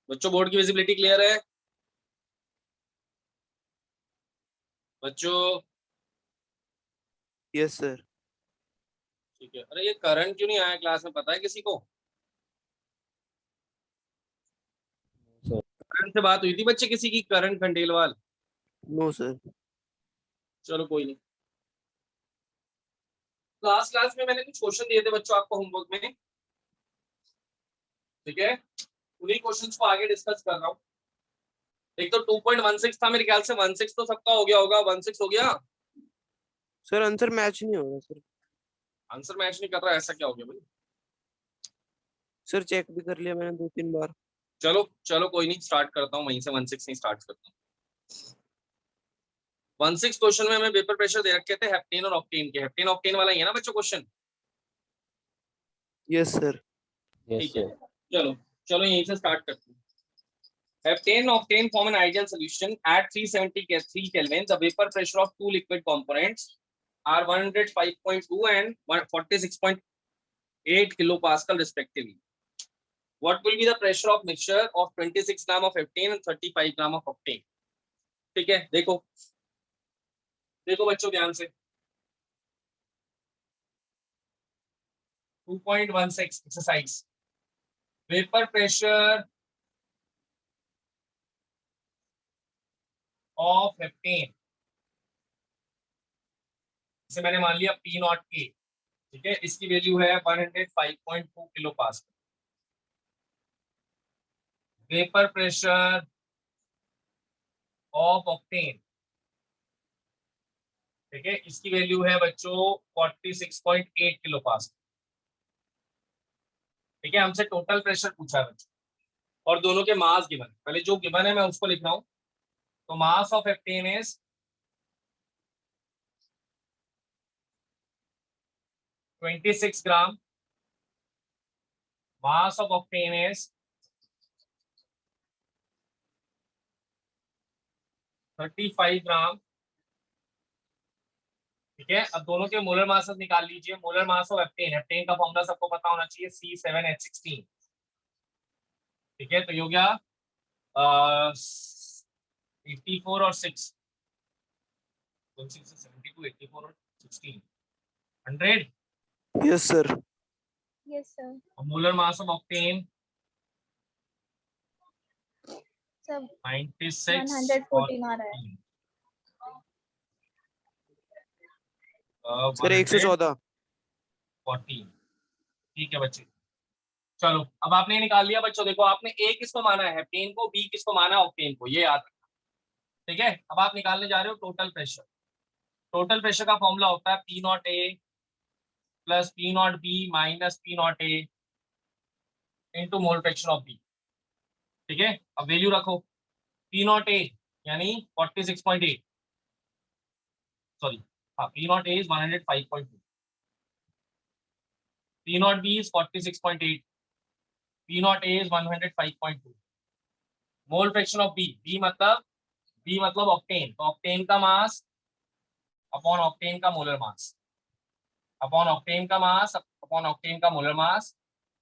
बच्चों बोर्ड की visibility clear है बच्चों? Yes sir. ठीक है। अरे ये करंट क्यों नहीं आया क्लास में, पता है किसी को? करंट से बात हुई थी बच्चे किसी की, करंट खंडेलवाल? No sir. चलो कोई नहीं। क्लास क्लास में मैंने कुछ क्वेश्चन दिए थे बच्चों आपको होमवर्क में, ठीक है? उन्हीं क्वेश्चंस को आगे डिस्कस कर रहा हूँ। एक तो 2.16 था, मेरे ख्याल से 16 तो सबका हो गया होगा। 16 हो गया? सर आंसर मैच नहीं हो रहा सर। आंसर मैच नहीं कर रहा, ऐसा क्या हो गया भाई? सर चेक भी कर लिया मैंने 2-3 बार। चलो चलो कोई नहीं, स्टार्ट करता हूँ वहीं से, 16 नहीं स्टार्ट करता हूँ। 16 क्वेश्चन में हमें वेपर प्रेशर दे रखे थे हेप्टेन और ऑक्टेन के। हेप्टेन ऑक्टेन वाला ही है ना बच्चों क्वेश्चन? Yes sir. ठीक है। चलो चलो यहीं से स्टार्ट करते हैं। Heptane octane form an ideal solution at 373 Kelvin. The vapor pressure of two liquid components are 105.2 and 46.8 kilopascal respectively. What will be the pressure of mixture of 26 gram of heptane and 35 gram of octane? ठीक है, देखो देखो बच्चों ध्यान से। 2.16 exercise. Vapour pressure of heptane, इसे मैंने मान लिया पी नॉट के, ठीक है? इसकी वैल्यू है 105.2 kilo pascal. Vapour pressure of octane, ठीक है, इसकी वैल्यू है बच्चों 46.8 किलो पास्कल। ठीक है, हमसे टोटल प्रेशर पूछा है बच्चों, और दोनों के मास गिवन। पहले जो गिवन है मैं उसको लिख रहा हूं। तो mass of heptane is 26 gram, mass of octane is 35 ग्राम। ठीक है, अब दोनों के मोलर मास निकाल लीजिए। Molar mass of heptane, heptane का फॉर्मूला सबको पता होना चाहिए, C7H16। ठीक है, तो ये हो गया 84 और 6, 72, 84 और 16, 100। Yes sir. Yes sir. Molar mass of octane सब 96 और 114 आ रहा है। सर 114। 140। ठीक है बच्चे, चलो अब आपने ये निकाल लिया बच्चों। देखो आपने ए किसको माना है, हेप्टेन को, बी किसको माना है, ऑक्टेन को, ये याद रखना। ठीक है, अब आप निकालने जा रहे हो टोटल प्रेशर। टोटल प्रेशर का फॉर्मूला होता है P naught A plus P not B minus P naught A into mole fraction of B. ठीक है, अब वैल्यू रखो। पी नॉट ए यानी 46.8, सॉरी, हाँ, P naught A is 105.2, P not B is 46.8, P naught A is 105.2। Mole fraction of B, B मतलब octane, तो octane का mass upon octane का मोलर मास, अपॉन ऑक्टेन का मास अपॉन ऑक्टेन का molar mass,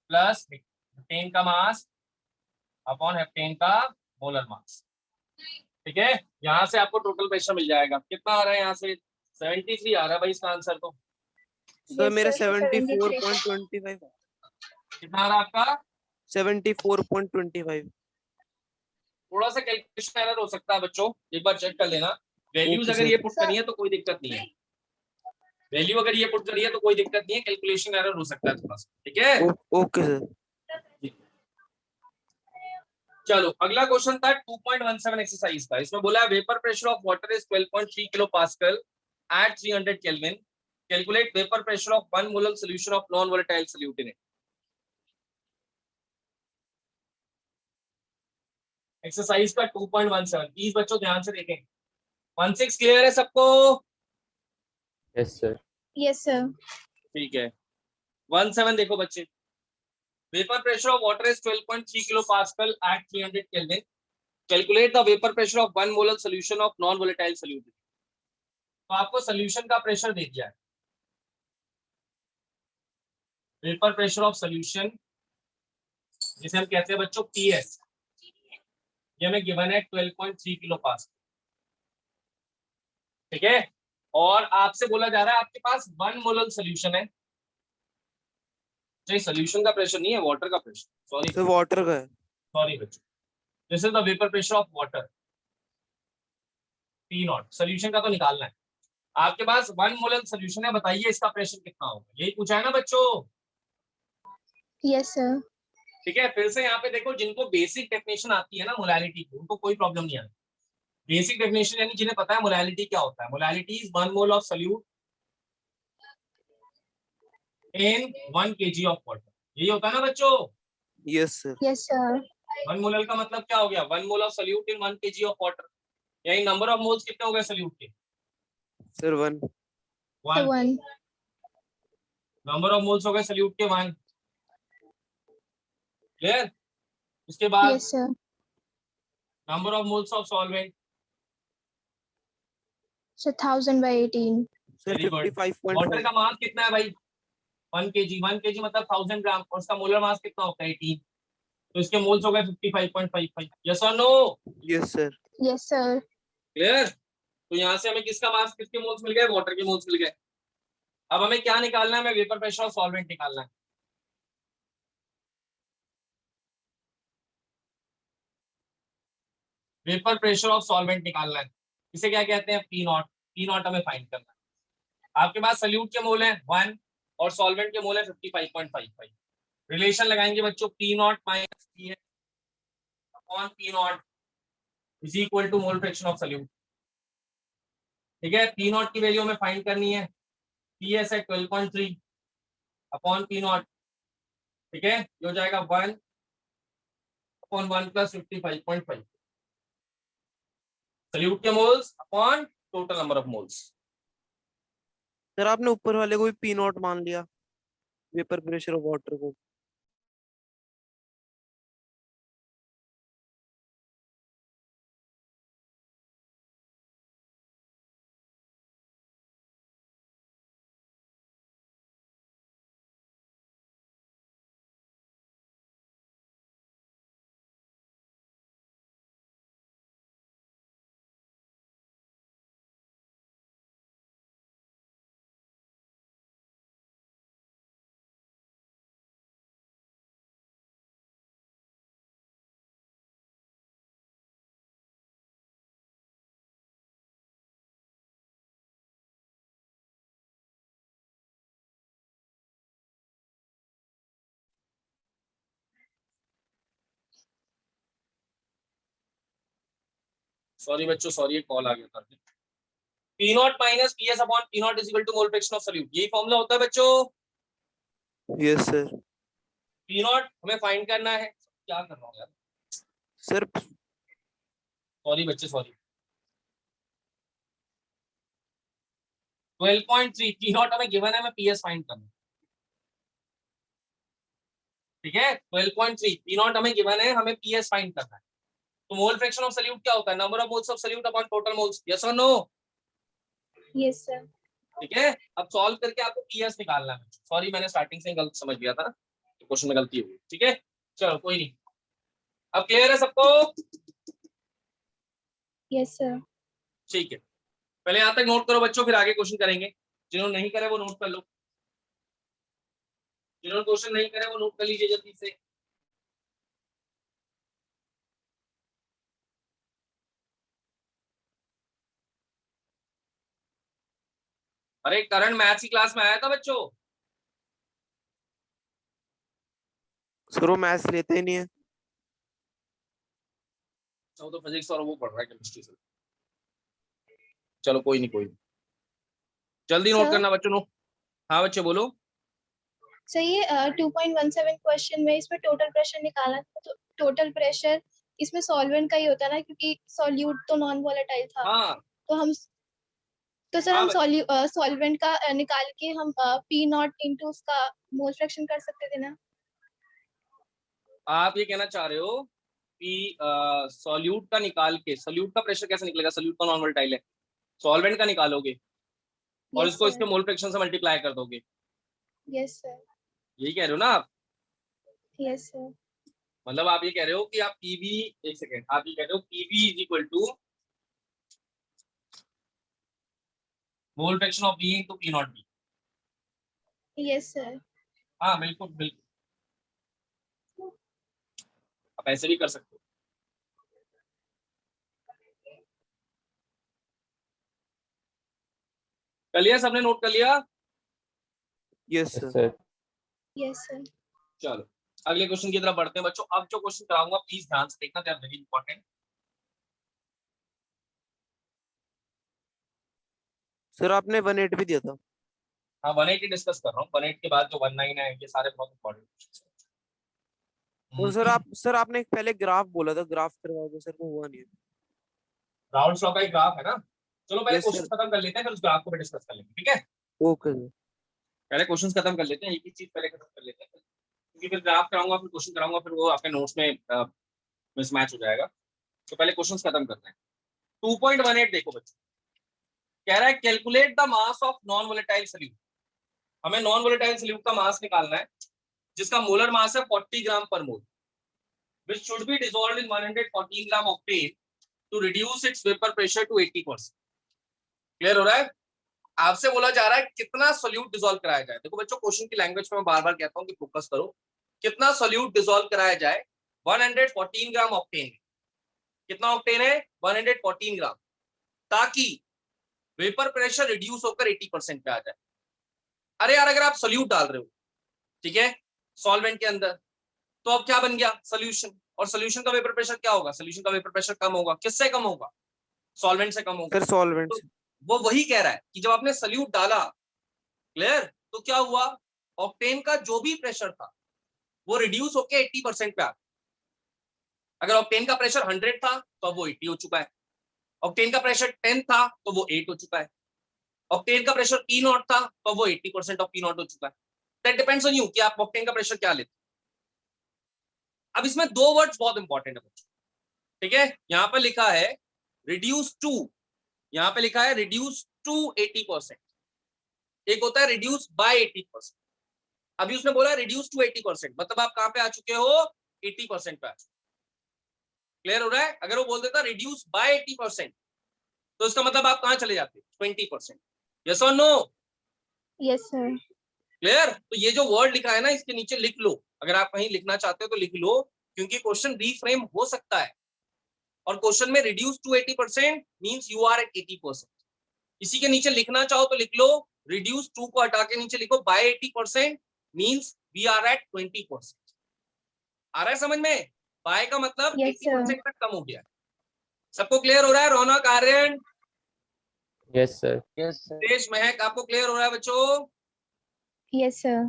plus heptane का mass upon heptane का molar mass. ठीक है, यहाँ से आपको टोटल प्रेशर मिल जाएगा। कितना आ रहा है यहाँ से? 73 आ रहा है भाई इसका आंसर। तो सर मेरा सर 74.25। कितना आ रहा है आपका? 74.25। थोड़ा सा कैलकुलेशन एरर हो सकता है बच्चों, एक बार चेक कर लेना। वैल्यूज ओके अगर ये सर। पुट करी है तो कोई दिक्कत नहीं है, वैल्यू अगर ये पुट करी है तो कोई दिक्कत नहीं है, कैलकुलेशन एरर हो सकता है थोड़ा सा। ठीक है, ओके सर। चलो अगला क्वेश्चन था 2.17 एक्सरसाइज का। इसमें बोला है vapour pressure of water is 12.3 kilo pascal at 300 kelvin. Calculate vapour pressure of 1 molar solution of non volatile solute in it. Exercise का 2.17, प्लीज बच्चों ध्यान से देखें। 16 क्लियर है सबको? Yes sir. Yes sir. ठीक है, 17 देखो बच्चे। Vapor pressure of water is 12.3 kilopascal at 300 Kelvin. Calculate the vapor pressure of 1 molar solution of non-volatile solute. तो आपको सोल्यूशन का प्रेशर दे दिया है। वेपर प्रेशर ऑफ सोल्यूशन, जिसे हम कहते हैं बच्चों पीएस, ये हमें गिवन है 12.3 किलो पास्कल, ठीक है। और आपसे बोला जा रहा है आपके पास 1 मोलर सोल्यूशन है, सोल्यूशन का प्रेशर नहीं है, वाटर का प्रेशर, सॉरी सर वाटर का है। सॉरी बच्चों, this is the vapour pressure of water P not, solution का तो निकालना है। आपके पास 1 मोलर सोल्यूशन है, बताइए इसका प्रेशर कितना होगा, यही पूछा है ना बच्चों, Yes, sir. ठीक है। फिर से यहाँ पे देखो, जिनको बेसिक डेफिनेशन आती है ना मोलालिटी की, उनको कोई प्रॉब्लम नहीं आती। बेसिक डेफिनेशन यानी जिन्हें पता है मोलालिटी क्या होता है, molality is 1 mole of solute in 1 kg of water, यही होता है ना बच्चों। Yes sir. Yes, sir. 1 molar का मतलब क्या हो गया, 1 mole of solute in 1 kg of water, यानी नंबर ऑफ मोल्स कितने हो गए सोल्यूट के, sir 1। The 1, one. Number of moles हो गए सोल्यूट के 1, क्लियर। उसके बाद Yes, sir. Number of moles of solvent, So 1000/18. Sir very good. Water 55.5। का मास कितना है भाई, 1 kg, 1 kg मतलब 1000 ग्राम, और उसका मोलर मास कितना होता है 18, तो इसके मोल्स हो गए 55.55, यस और no, yes sir. Yes, sir. Clear. तो यहाँ से हमें किसका मास, किसके मोल्स मिल गए, वाटर के मोल्स मिल गए। अब हमें क्या निकालना है, हमें वेपर प्रेशर ऑफ सॉल्वेंट निकालना है। वेपर प्रेशर ऑफ सॉल्वेंट निकालना है, इसे क्या कहते हैं, पी नॉट, पी नॉट हमें फाइंड करना है। आपके पास सोल्यूट के मोल है 1 और सॉल्वेंट के मोल है 55.55, रिलेशन लगाएंगे बच्चों, पी नॉट माइनस पी है upon P not is equal to mole fraction of solute, ठीक है। पी नॉट की वैल्यू हमें फाइंड करनी है, पी एस है 12.3 अपॉन पी नॉट, ठीक है, ये हो जाएगा 1 अपॉन 1 प्लस 55.5, सोल्यूट के moles upon total number of moles. Sir आपने ऊपर वाले को भी पी नॉट मान लिया, वेपर प्रेशर ऑफ वाटर को। सॉरी बच्चों, सॉरी एक कॉल आ गया था। P not minus P S upon P not is equal to mole fraction of solute, यही फॉर्मूला होता है बच्चों। Yes sir. पी नॉट हमें फाइंड करना है, क्या कर रहा हूँ यार, सर सॉरी बच्चे सॉरी, 12.3 पी नॉट हमें गिवन है, हमें पी एस फाइंड करना है, ठीक है। 12.3 पी नॉट हमें गिवन है, हमें पी एस फाइंड करना है। तो मोल फ्रैक्शन ऑफ सोल्यूट क्या होता है, number of moles of solute upon total moles, yes और नो, Yes, sir. ठीक है। अब सॉल्व करके आपको पीएस निकालना है, सॉरी मैंने स्टार्टिंग से गलत समझ लिया था, तो क्वेश्चन में गलती हुई, ठीक है, चलो कोई नहीं। अब क्लियर है सबको, Yes, sir. ठीक है। पहले यहाँ तक नोट करो बच्चों, फिर आगे क्वेश्चन करेंगे, जिन्होंने नहीं करे वो नोट कर लो, जिन्होंने क्वेश्चन नहीं करे वो नोट कर लीजिए जल्दी से। अरे करंट मैथ्स की क्लास में आया था बच्चों, सर वो मैथ्स लेते ही नहीं है। तो फिजिक्स और वो पढ़ रहा है केमिस्ट्री से, चलो कोई नहीं कोई नहीं, जल्दी नोट Sir? करना बच्चों, नो हाँ बच्चे बोलो। So ये 2.17 क्वेश्चन में इसमें टोटल प्रेशर निकाला था, तो टोटल प्रेशर इसमें सॉल्वेंट का ही होता है ना, क्योंकि सॉल्यूट तो नॉन वोलेटाइल था। हाँ तो हम, तो सर हाँ हम बच्चे, सॉल्वेंट का निकाल के हम पी नॉट इंटू उसका मोल फ्रैक्शन कर सकते थे ना। आप ये कहना चाह रहे हो कि सॉल्यूट का निकाल के, सॉल्यूट का प्रेशर कैसे निकलेगा, सॉल्यूट तो नॉन वोलेटाइल है, सॉल्वेंट का निकालोगे और यस इसको सर। इसके मोल फ्रैक्शन से मल्टीप्लाई कर दोगे, यस सर। यही कह रहे हो ना आप। Yes sir. मतलब आप ये कह रहे हो कि आप पीवी, एक सेकेंड, आप ये कह रहे हो PV is equal to mole fraction of B into P not B. Yes sir. हाँ बिल्कुल बिल्कुल, आप ऐसे भी कर सकते हो। कर लिया सबने, नोट कर लिया? Yes Yes, sir. sir. Yes sir. चलो अगले क्वेश्चन की तरफ बढ़ते हैं बच्चों। अब जो क्वेश्चन कराऊंगा प्लीज ध्यान से देखना, दैट वेरी इंपॉर्टेंट। सर आपने 1.8 भी दिया था। हाँ 180 डिस्कस कर रहा हूँ, 180 के बाद जो 19 है ये सारे बहुत इंपॉर्टेंट और क्वेश्चन। सर आपने एक पहले ग्राफ बोला था, ग्राफ करवाओगे सर, वो हुआ नहीं है। राउंड शॉ का एक ग्राफ है ना। चलो पहले यस क्वेश्चन सर। खत्म कर लेते हैं, फिर उस ग्राफ को भी डिस्कस कर लेंगे, ठीक है? Okay sir. पहले क्वेश्चन खत्म कर लेते हैं, एक ही चीज पहले खत्म कर लेते हैं, क्योंकि फिर ग्राफ कराऊंगा फिर क्वेश्चन कराऊंगा, फिर वो आपके नोट्स में मिसमैच हो जाएगा। तो पहले क्वेश्चन खत्म करते हैं। 2.18 देखो बच्चों, कह रहा है calculate the mass of non volatile solute. हमें नॉन वोलेटाइल सॉल्यूट का मास निकालना है जिसका मोलर मास है 40 ग्राम पर मोल, which should be dissolved in 114 gram octane to reduce its vapor pressure to 80%। Clear हो रहा है? आपसे बोला जा रहा है कितना सोल्यूट डिसॉल्व कराया जाए। देखो बच्चों, क्वेश्चन की लैंग्वेज में मैं बार बार कहता हूं कि फोकस करो। कितना सोल्यूट डिसॉल्व कराया जाए 114 ग्राम ऑक्टेन में। कितना ऑक्टेन है? 114 ग्राम, ताकि वेपर प्रेशर रिड्यूस होकर 80% पे आ जाए। अरे यार, अगर आप सोल्यूट डाल रहे हो, ठीक है, सॉल्वेंट के अंदर, तो अब क्या बन गया? सोल्यूशन। और सोल्यूशन का वेपर प्रेशर क्या होगा? सोल्यूशन का वेपर प्रेशर कम होगा। किससे कम होगा? सॉल्वेंट से कम होगा। सर सॉल्वेंट तो से। वो वही कह रहा है कि जब आपने सोल्यूट डाला, क्लियर, तो क्या हुआ? ऑक्टेन का जो भी प्रेशर था वो रिड्यूस होके 80% पे आ गया। अगर ऑक्टेन का प्रेशर 100 था तो अब वो 80 हो चुका है। ऑक्टेन का प्रेशर 10 था तो वो 8 हो चुका है। ऑक्टेन का प्रेशर पी नॉट था तो वो 80% ऑफ पी नॉट हो चुका है। दैट डिपेंड्स ऑन यू कि आप ऑक्टेन का प्रेशर क्या लेते। अब इसमें दो वर्ड्स बहुत इंपॉर्टेंट है बच्चों, ठीक है? यहां पर लिखा है रिड्यूस टू, यहां पे लिखा है रिड्यूस टू 80%, एक होता है रिड्यूस बाय 80%। अभी उसने बोला रिड्यूस टू 80%, मतलब आप कहां पे आ चुके हो? 80% पे आ चुके। क्लियर हो रहा है? अगर वो बोल देता रिड्यूस बाय 80%, तो इसका मतलब आप कहां चले जाते? 20%। यस और नो? Yes sir. क्लियर? तो ये जो वर्ड लिखा है ना, इसके नीचे लिख लो। अगर आप कहीं लिखना चाहते हो तो लिख लो, क्योंकि क्वेश्चन रीफ्रेम हो सकता है। और क्वेश्चन में reduce to 80% means you are at 80%। इसी के नीचे लिखना चाहो तो लिख लो रिड्यूस टू को हटा के नीचे लिखो by 80% means we are at 20%। आ रहा है समझ में? बाय का मतलब यस सर। 80% तक कम हो गया। सबको क्लियर हो रहा है? Raunak, Aryan, Yes, sir. Yes sir. Desh, Mahak, आपको क्लियर हो रहा है बच्चों? Yes sir.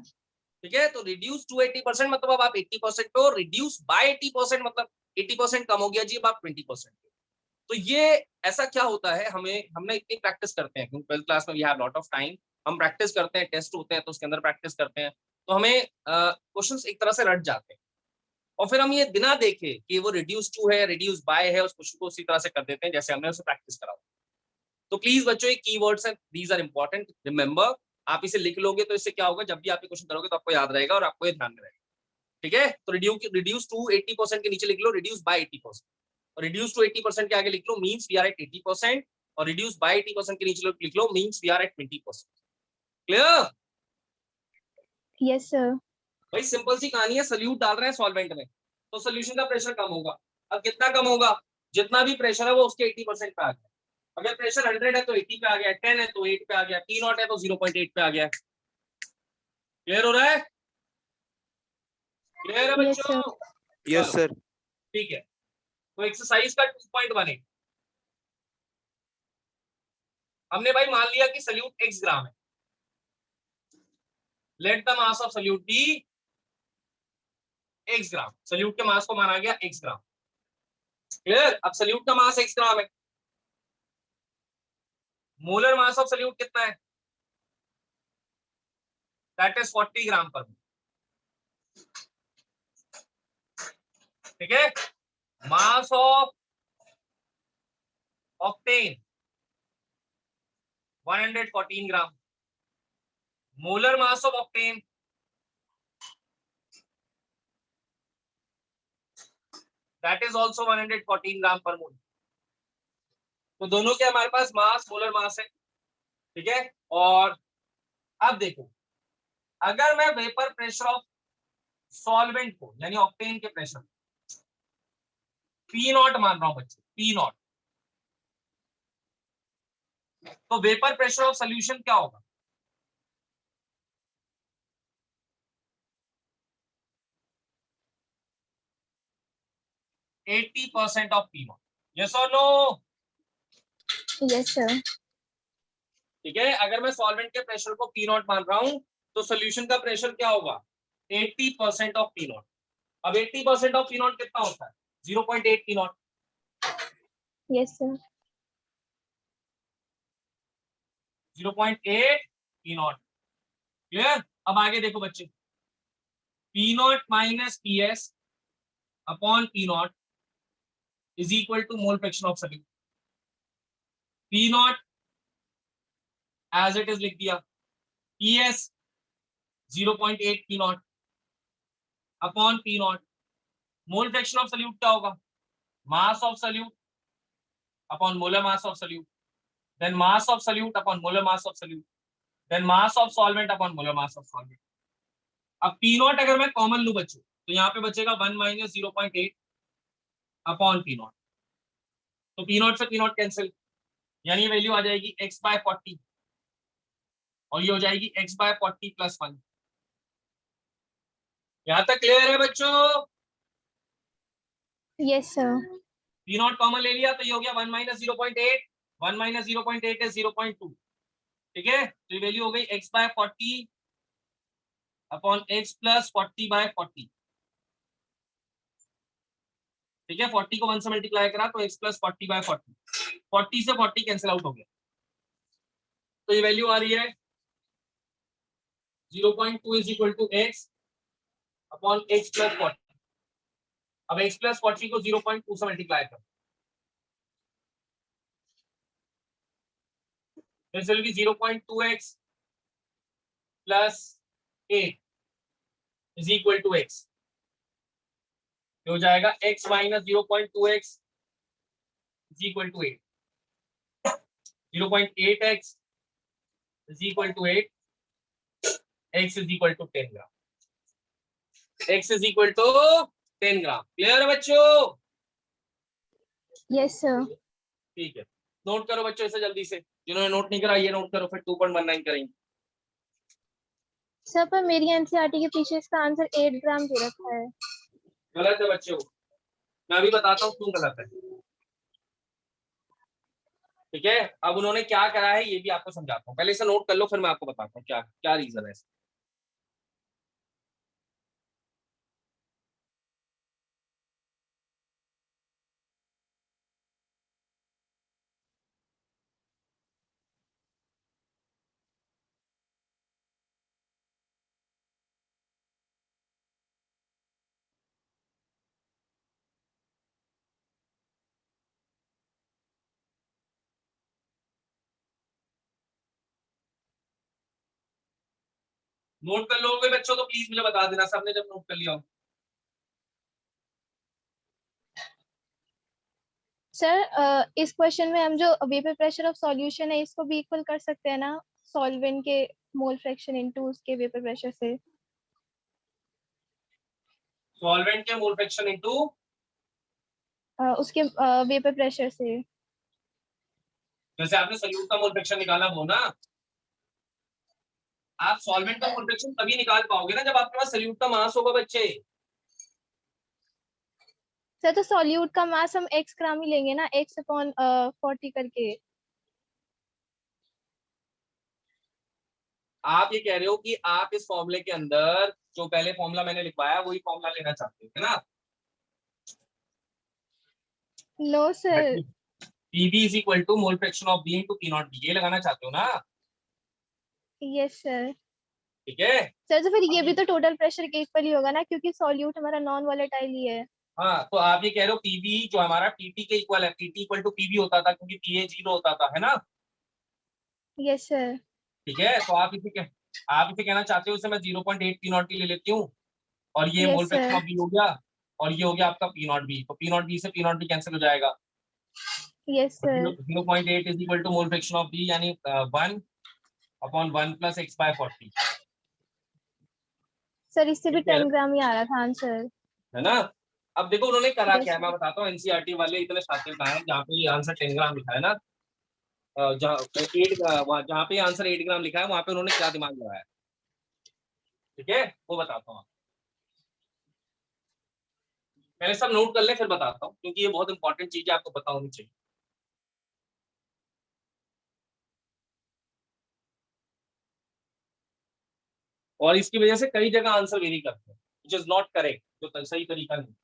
ठीक है, तो रिड्यूस टू 80% मतलब अब आप 80% पे हो, रिड्यूस बाय 80% मतलब 80% कम हो गया जी, अब आप 20% पे। तो ये ऐसा क्या होता है, हमने इतनी प्रैक्टिस करते हैं क्योंकि 12th क्लास में we have lot of time. हम प्रैक्टिस करते हैं, टेस्ट होते हैं तो उसके अंदर प्रैक्टिस करते हैं, तो हमें क्वेश्चंस एक तरह से रट जाते हैं। और फिर हम ये बिना देखे कि वो रिड्यूस टू है, रिड्यूस बाय है, उस क्वेश्चन को उसी तरह से कर देते हैं जैसे हमने उसे प्रैक्टिस करा। तो प्लीज बच्चों, ये कीवर्ड्स हैं, दीज आर इंपॉर्टेंट, रिमेंबर। आप इसे लिख लोगे तो इससे क्या होगा, जब भी आप ये क्वेश्चन करोगे तो आपको याद रहेगा और आपको ये ध्यान में रहेगा। ठीक है, तो रिड्यूस टू 80% के नीचे लिख लो रिड्यूस बाय 80%, और रिड्यूस टू 80% के आगे लिख लो मींस वी आर एट 80%, और रिड्यूस बाय 80% के नीचे लिख लो means we are at 20%। Clear? Yes sir. भाई सिंपल सी कहानी है, सॉल्यूट डाल रहे हैं सॉल्वेंट में तो सोल्यूशन का प्रेशर कम होगा। अब कितना कम होगा? जितना भी प्रेशर है वो उसके 80% पे आ गया। अगर प्रेशर 100 है तो 80 पे आ गया, 10 है तो 8 पे आ गया, P नॉट है तो 0.8 पे आ गया। क्लियर हो रहा है? क्लियर है यस बच्चों? सर। यस चलो सर। ठीक है, तो एक्सरसाइज का 2.18 हमने भाई मान लिया कि सॉल्यूट x ग्राम है। Let the mass of solute be x gram. Solute के मास को माना गया x ग्राम। क्लियर? अब सॉल्यूट का मास x ग्राम है, मोलर मास ऑफ सॉल्यूट कितना है? दैट इज 40 ग्राम पर मोल। ठीक है, mass of octane 114 gram, molar mass of octane that is also 114 ग्राम पर मोल। तो दोनों के हमारे पास मास, मोलर मास है, ठीक है। और अब देखो, अगर मैं वेपर प्रेशर ऑफ सॉल्वेंट को यानी ऑक्टेन के प्रेशर पी नॉट मान रहा हूं बच्चों, पी नॉट, तो वेपर प्रेशर ऑफ सोल्यूशन क्या होगा? Eighty % of P naught, yes और नो? Yes sir. ठीक है, अगर मैं सॉल्वेंट के प्रेशर को पी नॉट मान रहा हूं तो सोल्यूशन का प्रेशर क्या होगा? 80% ऑफ पी नॉट। अब 80% ऑफ पी नॉट कितना होता है? 0.8 P naught. Yes sir. 0.8 P naught. Clear? अब आगे देखो बच्चे, P not minus P S upon P not is equal to mole fraction of solution. P naught as it is लिख दिया, P S 0.8 P naught upon P not, mole fraction of solute क्या होगा? Mass of solute upon molar mass of solute, then mass of solute upon molar mass of solute, then mass of solvent upon molar mass of solvent. अब P not अगर मैं common लूं बच्चों तो यहाँ पे बचेगा 1 माइनस 0.8 अपॉन पी नॉट, तो पी नॉट से पी नॉट कैंसिल, यानी ये वैल्यू आ जाएगी x/40 और ये हो जाएगी x/40 + 1। यहां तक क्लियर है बच्चों? Yes sir. P not common ले लिया तो ये हो गया 1 माइनस 0.8, 1 माइनस 0.8 है 0.2, ठीक है। तो ये वैल्यू हो गई x/40 अपॉन x + 40/40, ठीक है। 40 को 1 से मल्टीप्लाई करा तो x + 40/40, 40 से 40 कैंसिल आउट हो गया, तो ये वैल्यू आ रही है 0.2 is equal to x upon x + 40। अब x + 40 को 0.2 से मल्टीप्लाई कर, फिर 0.2x + 8 is equal to x, हो जाएगा x minus 0.2x is equal to 8, 0.8x is equal to 8, x is equal to 10 gram, x is equal to 10 gram. Clear है बच्चों? Yes sir. ठीक है, नोट करो बच्चों इसे जल्दी से, जिन्होंने नोट नहीं करा ये नोट करो, फिर 2.19 करेंगे। सर पर मेरी एनसीईआरटी के पीछे इसका आंसर 8 ग्राम दे रखा है। गलत है बच्चों, मैं अभी बताता हूँ क्यों गलत है, ठीक है। अब उन्होंने क्या करा है ये भी आपको समझाता हूँ, पहले इसे नोट कर लो फिर मैं आपको बताता हूँ क्या क्या रीजन है। नोट कर लोगे बच्चों तो प्लीज मुझे बता देना, सबने जब नोट कर लिया हो। सर इस क्वेश्चन में हम जो वेपर प्रेशर ऑफ सॉल्यूशन है इसको भी इक्वल कर सकते हैं ना सॉल्वेंट के मोल फ्रैक्शन इनटू उसके वेपर प्रेशर से। सॉल्वेंट के मोल फ्रैक्शन इनटू उसके वेपर प्रेशर से। जैसे आपने सोल्यूट का मोल फ्रैक्शन निकाला वो ना, आप सॉल्वेंट का मोल फ्रैक्शन तभी निकाल पाओगे ना जब आपके पास सोल्यूट का मास होगा बच्चे। सर तो सॉल्यूट का मास हम x ग्राम ही लेंगे ना, x/40 करके। आप ये कह रहे हो कि आप इस फॉर्मूले के अंदर जो पहले फॉर्मूला मैंने लिखवाया वही फॉर्मूला लेना चाहते हो, है ना? No sir. PB is equal to mole fraction of B into P not B, ये लगाना चाहते हो ना? Yes sir. ठीक है। सर तो फिर ये भी तो टोटल प्रेशर के इक्वल ही होगा ना क्योंकि सॉल्यूट हमारा नॉन वोलेटाइल ही है। हाँ, तो आप ये कह रहे हो पीबी जो हमारा पीटी के इक्वल है, पीटी इक्वल टू पीबी होता था क्योंकि पीए 0 होता था, है ना? Yes sir. ठीक है, तो आप इसे कहना चाहते हो, इसे मैं 0.8 पी नॉट की ले लेती हूँ और ये mole yes fraction sir. Of B हो गया, और ये हो गया आपका पी नॉट बी, तो पी नॉट बी से पी नॉट बी कैंसिल हो जाएगा। Yes sir. 0.8 is equal to mole fraction of B, यानी 1/1 + x/40, सर इससे भी ठीक है 10 ग्राम ही आ रहा था आंसर। है ना। अब देखो उन्होंने करा Yes, क्या है, मैं sir. बताता हूँ। एनसीईआरटी वाले इतने शातिर कहाँ हैं, जहाँ पे ये आंसर 10 ग्राम लिखा है ना, जहाँ 8 जहाँ पे आंसर 8 ग्राम लिखा है, वहां पे उन्होंने क्या दिमाग लगाया, ठीक है, वो बताता हूँ। पहले सब नोट कर ले फिर बताता हूँ, क्योंकि ये बहुत इंपॉर्टेंट चीज है, आपको पता होनी चाहिए। और इसकी वजह से कई जगह आंसर वेरी करते हैं, विच इज नॉट करेक्ट, जो सही तरीका नहीं।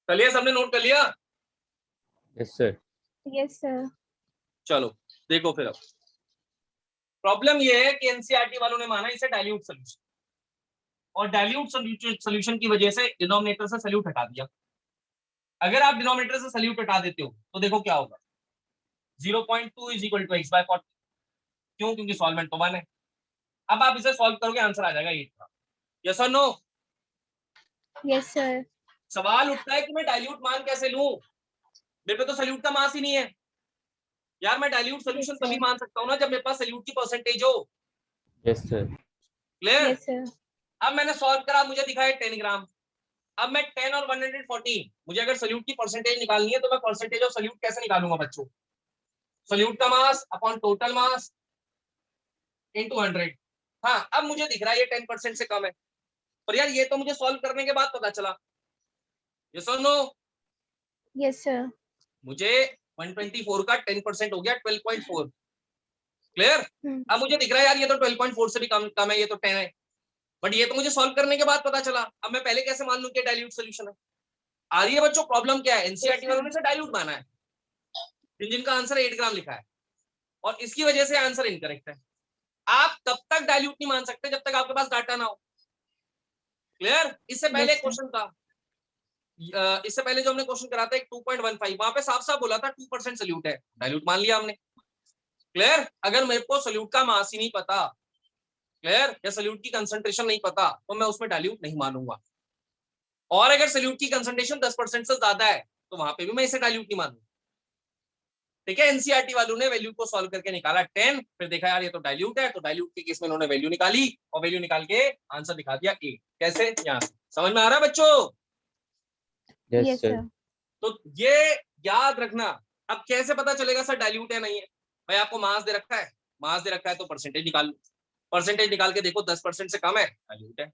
कर लिया सबने, नोट कर लिया? Yes, sir. Yes, sir. चलो देखो फिर, अब प्रॉब्लम ये है कि एनसीईआरटी वालों ने माना इसे डाइल्यूट सोल्यूशन, और डाइल्यूट सोल्यूशन की वजह से डिनोमिनेटर से सल्यूट हटा दिया। अगर आप डिनोमिनेटर से सल्यूट हटा देते हो तो देखो क्या होगा, 0.2 इज इक्वल टू x/40। क्यों? क्योंकि सॉल्वेंट तो 1 है। अब आप इसे सॉल्व करोगे, आंसर आ जाएगा 8 का। यस और नो? Yes, sir. सवाल उठता है कि मैं डाइल्यूट मान कैसे लूं, मेरे पे तो सल्यूट का मास ही नहीं है यार। मैं डाइल्यूट सोल्यूशन Yes, तभी sir. मान सकता हूं ना जब मेरे पास सल्यूट की परसेंटेज हो। Yes, sir. Clear? Yes, sir. अब मैंने सॉल्व करा, मुझे दिखा है 10 ग्राम। अब मैं 10 और 114, मुझे अगर सल्यूट की परसेंटेज निकालनी है तो मैं परसेंटेज ऑफ सल्यूट कैसे निकालूंगा बच्चों? सल्यूट का mass upon total mass into 100। हाँ, अब मुझे दिख रहा है ये 10% से कम है, पर यार ये तो मुझे सॉल्व करने के बाद पता चला। यस और नो? Yes, sir. मुझे 124 का 10% हो गया 12.4। क्लियर? Hmm. अब मुझे दिख रहा है यार ये तो 12.4 से भी कम है, ये तो 10 है, बट ये तो मुझे सॉल्व करने के बाद पता चला। अब मैं पहले कैसे मान लूं कि डाइल्यूट सॉल्यूशन है? आ रही है बच्चों प्रॉब्लम क्या है? एनसीईआरटी वालों ने इसे डाइल्यूट माना है, जिनका आंसर 8 ग्राम लिखा है, और इसकी वजह से आंसर इनकरेक्ट है। आप तब तक डाइल्यूट नहीं मान सकते जब तक आपके पास डाटा ना हो। क्लियर? इससे पहले Yes, sir. क्वेश्चन था, इससे पहले जो हमने क्वेश्चन करा था एक 2.15, वहां पे साफ साफ बोला था 2% सल्यूट है, डाइल्यूट मान लिया हमने। क्लियर? अगर मेरे को सल्यूट का मास ही नहीं पता, क्लियर, या सल्यूट की कंसंट्रेशन नहीं पता, तो मैं उसमें डाइल्यूट नहीं मानूंगा। और अगर सल्यूट की कंसंट्रेशन 10% से ज्यादा है तो वहां पे भी मैं इसे डाइल्यूट नहीं मानूंगा। ठीक है? एनसीईआरटी वालों ने वैल्यू को सॉल्व करके निकाला 10, फिर देखा यार ये तो डाइल्यूट है, तो डाइल्यूट के केस में उन्होंने वैल्यू निकाली, और वैल्यू निकाल के आंसर दिखा दिया 8। कैसे? यहाँ से समझ में आ रहा है बच्चों? Yes, Yes, sir. sir. तो ये याद रखना। अब कैसे पता चलेगा सर डाइल्यूट है नहीं है? भाई आपको मास दे रखा है, मास दे रखा है तो परसेंटेज निकाल लो, परसेंटेज निकाल के देखो 10% से कम है डाइल्यूट है,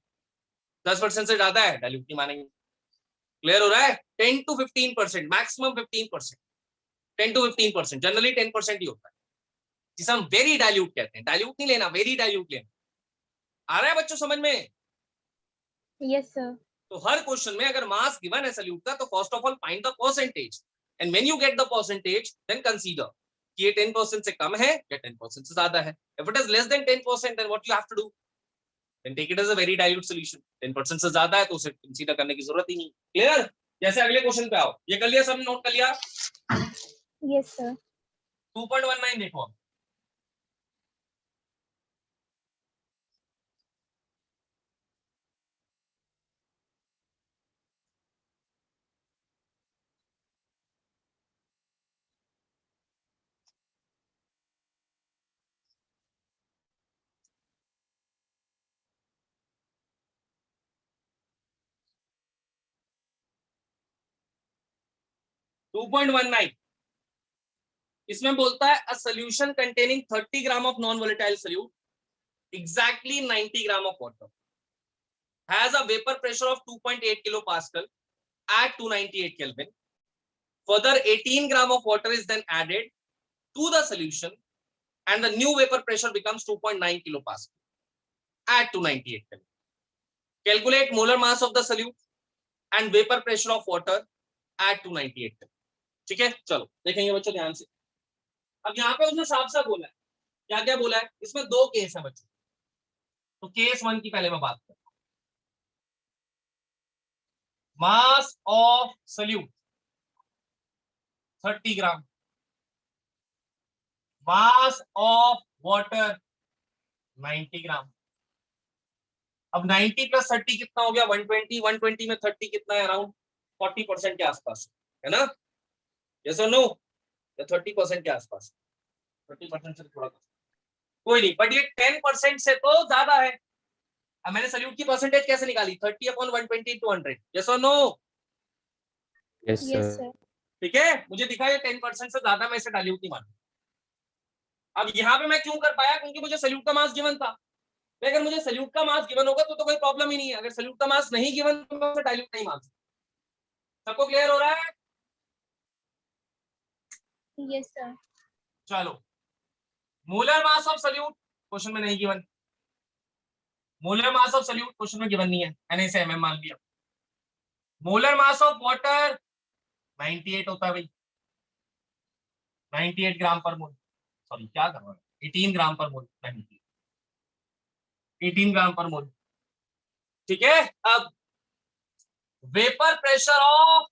10% से ज्यादा है डाइल्यूट नहीं मानेंगे। क्लियर हो रहा है? 10 to 15%, मैक्सिमम 15%, 10 to 15%, जनरली 10% ही होता है, जिसे हम वेरी डाइल्यूट कहते हैं। डाइल्यूट नहीं लेना, वेरी डाइल्यूट लेना। आ रहा है बच्चों समझ में? Yes, sir. तो हर क्वेश्चन में अगर मास गिवन है सल्यूट का, तो first of all find the percentage, and when you get the percentage then consider कि ये 10% से कम है या 10% से ज्यादा है। If it is less than 10% then what you have to do, then take it as a very dilute solution. 10% से ज्यादा है तो उसे कंसीडर करने की जरूरत ही नहीं। क्लियर? जैसे अगले क्वेश्चन पे आओ, ये कर लिया सबने, नोट कर लिया? Yes, sir. 2.19 देखो अब। टू 2.19 इसमें बोलता है a solution containing 30 gram of non volatile solute exactly 90 gram of water has a vapor pressure of 2.8 kilopascal at 298 Kelvin. Further, 18 gram of water is then added to the solution and the new vapor pressure becomes 2.9 kilopascal at 298 Kelvin. Calculate molar mass of the solute and vapor pressure of water at 298 Kelvin. ठीक है? चलो देखेंगे बच्चों ध्यान से। अब यहाँ पे उसने साफ साफ बोला है, क्या क्या बोला है? इसमें दो केस है बच्चों, तो केस 1 की पहले मैं बात करता हूँ। Mass of solute 30 gram, mass of water 90 ग्राम। अब 90 प्लस 30 कितना हो गया? 120। 120 में 30 कितना है? अराउंड 40% के आसपास, है ना? यस और नो? या 30% के आसपास? 30% से थोड़ा कम। कोई नहीं, बट ये 10% से तो ज्यादा है। अब मैंने सल्यूट की परसेंटेज कैसे निकाली? 30/120 × 100। यस और no? Yes, Yes, sir. sir. ठीक है, मुझे दिखा ये 10% से ज्यादा, मैं इसे डाल्यूट नहीं मानूं। अब यहाँ पे मैं क्यों कर पाया? क्योंकि मुझे सल्यूट का मास गिवन था। अगर मुझे सल्यूट का मास गिवन होगा तो कोई प्रॉब्लम ही नहीं है। अगर सल्यूट का मास नहीं गिवन तो मैं उसे डाइल्यूट नहीं मान सकता। सबको क्लियर हो रहा है? Yes, sir. चलो, molar mass of solute question में नहीं given. Molar mass of solute question में गिवन नहीं है, मैंने इसे एमएम मान लिया। मोलर मास ऑफ वाटर 98 होता है भाई, 98 ग्राम पर मोल। सॉरी, क्या कर रहा है? 18 ग्राम पर मोल, 18 ग्राम पर मोल। ठीक है, अब वेपर प्रेशर ऑफ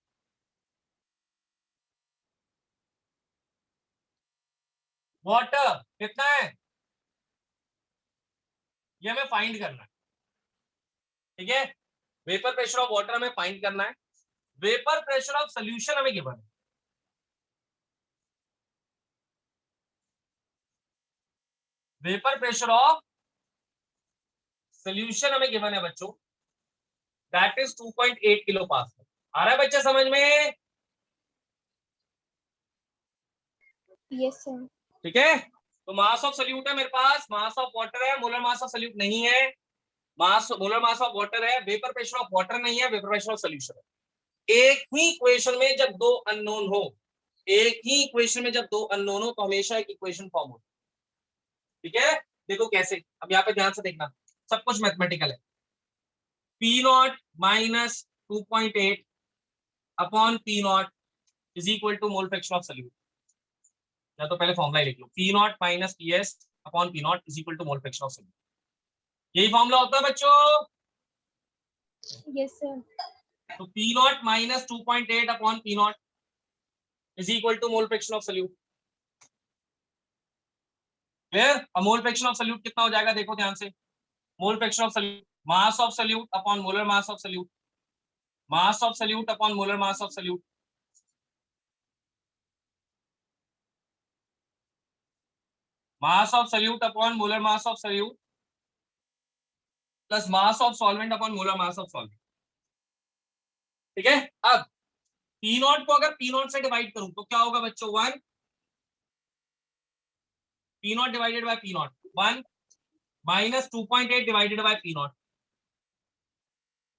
वाटर कितना है? ये हमें फाइंड करना है। ठीक है, वेपर प्रेशर ऑफ वाटर हमें फाइंड करना है। वेपर प्रेशर ऑफ सॉल्यूशन हमें गिवन है। वेपर प्रेशर ऑफ सॉल्यूशन हमें गिवन है बच्चों, दैट इज 2.8 किलो पास्कल। आ रहा है बच्चा समझ में? Yes, sir. ठीक है, तो मास ऑफ सॉल्यूट है मेरे पास, मास ऑफ वाटर है, मोलर मास ऑफ सॉल्यूट नहीं है। मास, मोलर मास ऑफ वाटर है, वेपर प्रेशर ऑफ वाटर नहीं है, वेपर प्रेशर ऑफ सॉल्यूशन है। एक ही इक्वेशन में जब दो अननोन हो, एक ही इक्वेशन में जब दो अननोन हो तो हमेशा एक इक्वेशन फॉर्म हो। ठीक है, देखो कैसे। अब यहाँ पे ध्यान से देखना, सब कुछ मैथमेटिकल है। P not minus 2.8 upon P not is equal to mole fraction of solute. या तो पहले फॉर्मूला लिख लो, P not minus P S upon P not is equal to mole fraction of solute. यही फॉर्मूला होता है बच्चों। Yes, sir. तो P not minus 2.8 upon P not is equal to mole fraction of solute. Clear? अब mole fraction of solute कितना हो जाएगा? देखो ध्यान से, मोल fraction of solute, mass of solute upon molar mass of solute, mass of solute upon molar mass of solute. Mass of solute upon molar mass of solute plus mass of solvent upon molar mass of solvent. ठीक है, अब P naught को अगर P not से divide करूं तो क्या होगा बच्चों? 1 P naught divided by P naught, 1 minus 2.8 divided by P naught,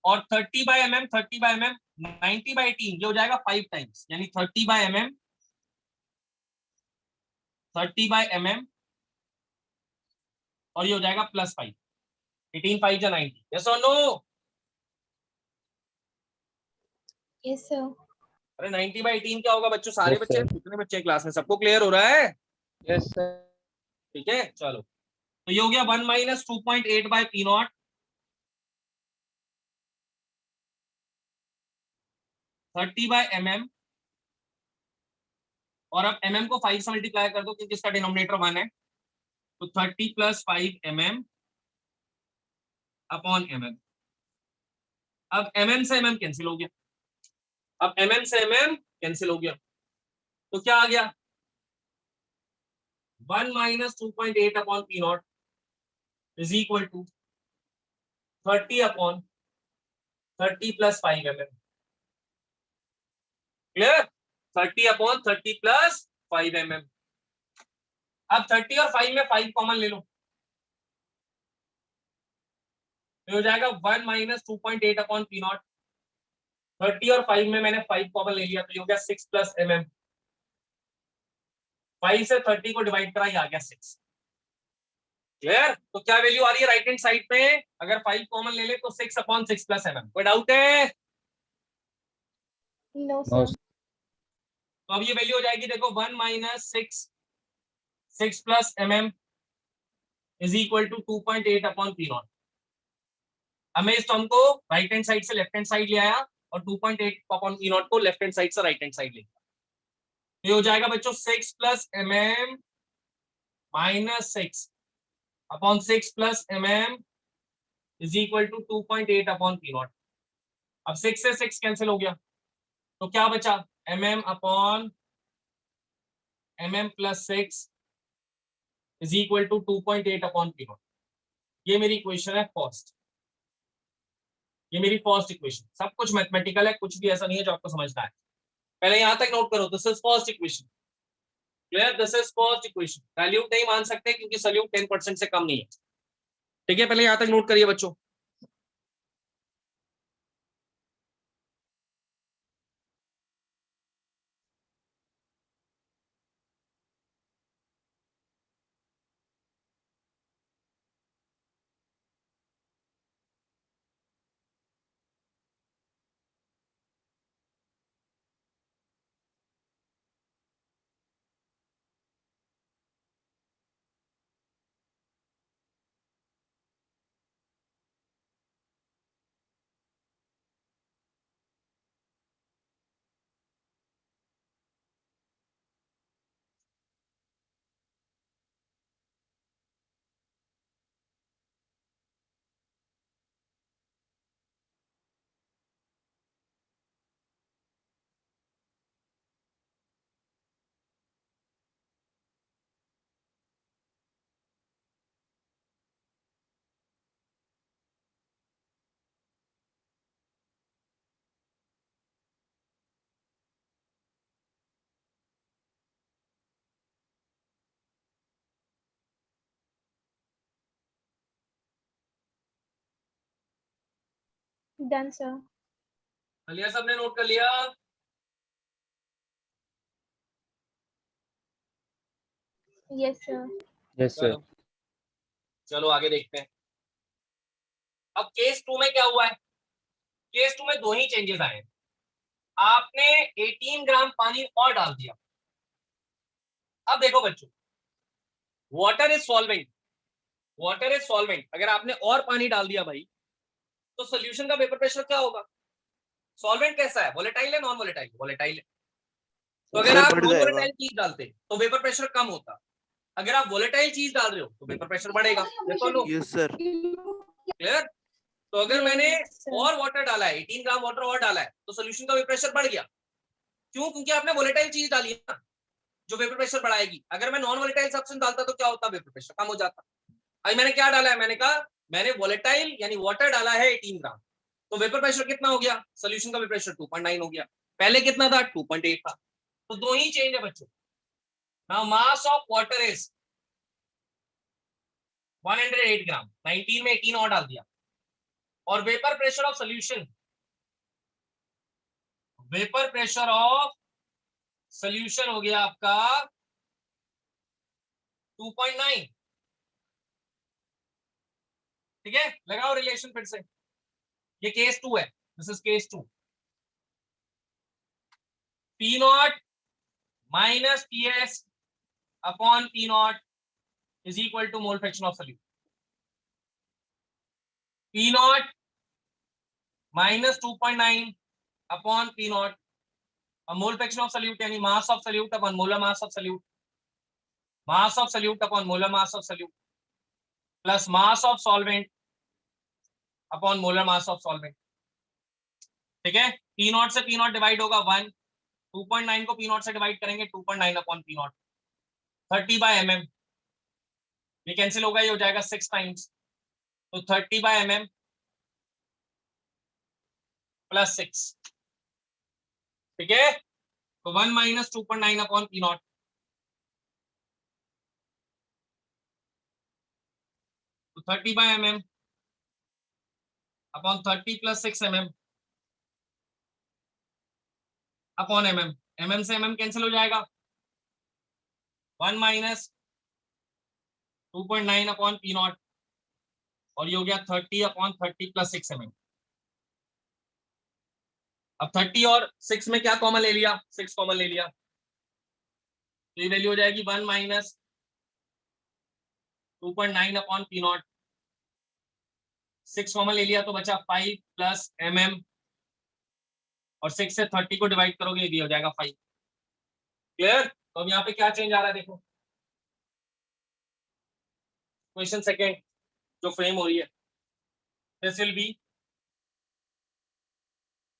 और 30 by mm, 30 by mm 90 by 18 ये हो जाएगा 5 टाइम्स, यानी 30 बाय mm, 30 बाय mm और ये हो जाएगा प्लस 5, 18 5 या 90। यस और नो? Yes, sir. अरे 90 बाय 18 क्या होगा बच्चों? सारे Yes, बच्चे, sir. कितने बच्चे क्लास में? सबको क्लियर हो रहा है? Yes, sir. ठीक है, चलो, तो ये हो गया 1 minus 2.8 by P naught, 30 by mm, और अब mm को 5 से मल्टीप्लाई कर दो क्योंकि इसका डिनोमिनेटर 1 है, तो 30 प्लस 5 mm अपॉन mm। अब mm से mm कैंसिल हो गया, अब mm से mm कैंसिल हो गया, तो क्या आ गया? 1 minus 2.8 upon P not is equal to 30 upon 30 plus 5 mm। Clear? 30 upon 30 plus 5 mm। अब 30 और 5 में 5 कॉमन ले लो, तो हो जाएगा 1 माइनस 2.8 अपॉन पी नॉट। 30 और 5 में मैंने 5 कॉमन ले लिया, तो ये हो गया 6 प्लस mm। 5 से 30 को डिवाइड करा, ये आ गया 6। क्लियर? तो क्या वैल्यू आ रही है राइट हैंड साइड पे? अगर 5 कॉमन ले ले तो 6 अपॉन 6 प्लस mm। कोई डाउट है? No, No, sir. sir. तो अब ये वैल्यू हो जाएगी, देखो 1 minus 6 plus mm is equal to 2.8 upon P naught. हमें इस टर्म को राइट हैंड साइड से लेफ्ट हैंड साइड ले आया और 2.8 अपॉन पी नॉट को लेफ्ट हैंड साइड से राइट हैंड साइड ले गया, तो ये हो जाएगा बच्चों 6 plus mm minus 6 upon 6 plus mm is equal to 2.8 upon P naught. अब 6 से 6 कैंसिल हो गया, तो क्या बचा, mm upon mm plus 6 is equal to 2.8 upon P naught. ये मेरी इक्वेशन है फर्स्ट, ये मेरी फर्स्ट इक्वेशन। सब कुछ मैथमेटिकल है, कुछ भी ऐसा नहीं है जो आपको समझना है। पहले यहां तक नोट करो, this is first equation. Clear, this is first equation. Solute नहीं मान सकते क्योंकि सॉल्यूट 10% से कम नहीं है। ठीक है, पहले यहां तक नोट करिए बच्चों। Done sir. लिया, सबने नोट कर लिया? Yes sir. Yes, sir. चलो चलो आगे देखते हैं। अब केस 2 में क्या हुआ है? केस 2 में दो ही चेंजेस आए हैं। आपने 18 ग्राम पानी और डाल दिया। अब देखो बच्चों, water is solvent, water is solvent. अगर आपने और पानी डाल दिया भाई, तो सोल्यूशन का वेपर प्रेशर क्या होगा? सॉल्वेंट कैसा है, वोलेटाइल है नॉन वोलेटाइल? वोलेटाइल है। तो अगर सर आप बढ़ नॉन जाएगा। वोलेटाइल चीज डालते तो वेपर प्रेशर कम होता। अगर आप वोलेटाइल चीज डाल रहे हो तो वेपर प्रेशर बढ़ेगा। देखो लो, यस सर। क्लियर? तो अगर मैंने यस सर। और वाटर डाला है, 18 ग्राम वाटर और डाला है, तो सोल्यूशन का वेपर प्रेशर बढ़ गया। क्यों? क्योंकि आपने वोलेटाइल चीज डाली है ना, जो वेपर प्रेशर बढ़ाएगी। अगर मैं नॉन वोलेटाइल सब्सटेंस डालता तो क्या होता, वेपर प्रेशर कम हो जाता। अभी मैंने क्या डाला है, मैंने कहा मैंने वोलेटाइल यानी वाटर डाला है 18 ग्राम, तो वेपर प्रेशर कितना हो गया, सोल्यूशन का वेपर प्रेशर 2.9 हो गया। पहले कितना था, 2.8 था। तो दो ही चेंज है बच्चों। Now mass of water is 108 ग्राम, 19 में 18 और डाल दिया। और vapour pressure of solution, vapour pressure of solution हो गया आपका 2.9। ठीक है, लगाओ रिलेशन फिर से। ये केस 2 है, this is case 2। P not minus P S upon P not is equal to mole fraction of solution. P not minus 2.9 upon P not, mole fraction of solute यानी mass of solute upon molar mass of solute, mass of solute upon molar mass of solute plus mass of solvent upon molar mass of solvent. ठीक है, P not से P not divide होगा 1, 2.9 को P not से divide करेंगे 2.9 upon P not, 30/mm। ये cancel होगा, ये हो जाएगा 6 टाइम्स, तो 30/mm प्लस 6। ठीक है, तो 1 माइनस 2.9 अपॉन पी नॉट, तो 30/mm upon 30 plus 6 mm upon mm। mm से mm कैंसिल हो जाएगा, 1 माइनस 2.9 अपॉन पी नॉट, और ये हो गया 30 अपॉन 30 प्लस 6 mm। अब 30 और 6 में क्या कॉमन ले लिया, 6 कॉमन ले लिया, तो ये वैल्यू हो जाएगी 1 minus 2.9 upon P not. 6 common ले लिया तो बचा 5 प्लस mm, और 6 से 30 को डिवाइड करोगे ये भी हो जाएगा 5। क्लियर? तो अब यहाँ पे क्या चेंज आ रहा है देखो, क्वेश्चन सेकेंड जो फ्रेम हो रही है, दिस विल बी,